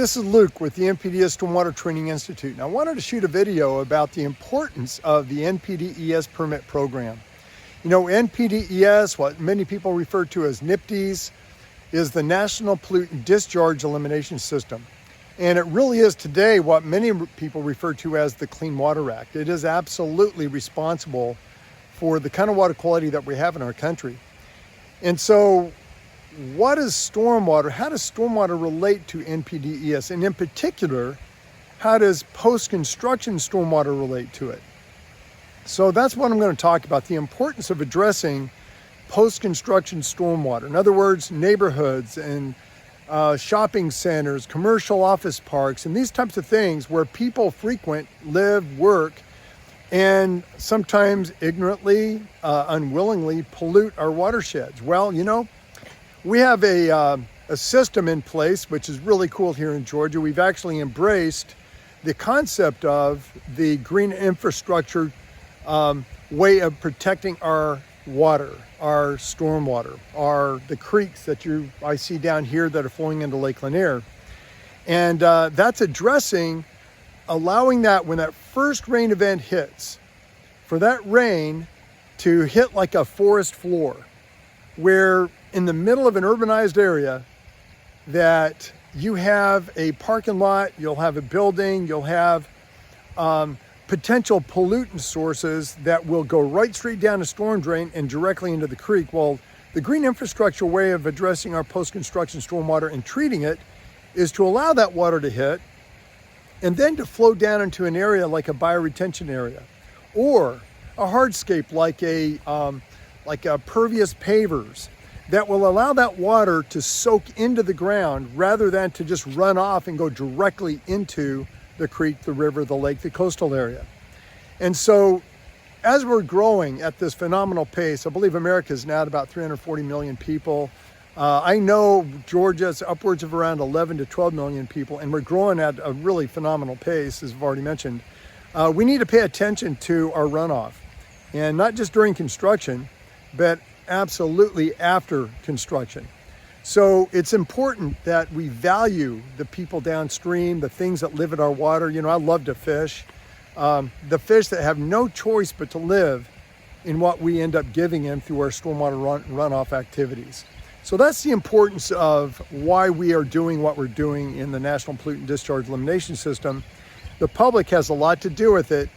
This is Luke with the NPDES Stormwater Training Institute, and I wanted to shoot a video about the importance of the NPDES permit program. You know, NPDES, what many people refer to as NPDES, is the National Pollutant Discharge Elimination System. And it really is today what many people refer to as the Clean Water Act. It is absolutely responsible for the kind of water quality that we have in our country. And so, what is stormwater? How does stormwater relate to NPDES? And in particular, how does post-construction stormwater relate to it? So that's what I'm going to talk about, the importance of addressing post-construction stormwater. In other words, neighborhoods and shopping centers, commercial office parks, and these types of things where people frequent, live, work, and sometimes ignorantly, unwillingly pollute our watersheds. Well, you know, we have a system in place, which is really cool here in Georgia. We've actually embraced the concept of the green infrastructure way of protecting our water, our stormwater, the creeks that I see down here that are flowing into Lake Lanier. And that's allowing that when that first rain event hits, for that rain to hit like a forest floor, where in the middle of an urbanized area that you have a parking lot, you'll have a building, you'll have potential pollutant sources that will go right straight down a storm drain and directly into the creek. Well, the green infrastructure way of addressing our post-construction stormwater and treating it is to allow that water to hit and then to flow down into an area like a bioretention area or a hardscape like a pervious pavers that will allow that water to soak into the ground rather than to just run off and go directly into the creek, the river, the lake, the coastal area. And so as we're growing at this phenomenal pace, I believe America is now at about 340 million people. I know Georgia's upwards of around 11 to 12 million people, and we're growing at a really phenomenal pace, as I've already mentioned. We need to pay attention to our runoff, and not just during construction, but absolutely after construction. So it's important that we value the people downstream, the things that live in our water. You know, I love to fish. The fish that have no choice but to live in what we end up giving them through our stormwater runoff activities. So that's the importance of why we are doing what we're doing in the National Pollutant Discharge Elimination System. The public has a lot to do with it.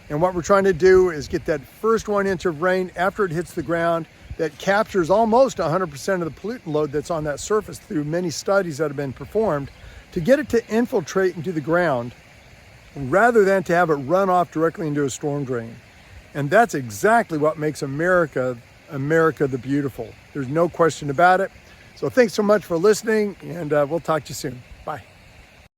And what we're trying to do is get that first 1 inch of rain after it hits the ground that captures almost 100% of the pollutant load that's on that surface through many studies that have been performed, to get it to infiltrate into the ground rather than to have it run off directly into a storm drain. And that's exactly what makes America the beautiful. There's no question about it. So thanks so much for listening, and we'll talk to you soon.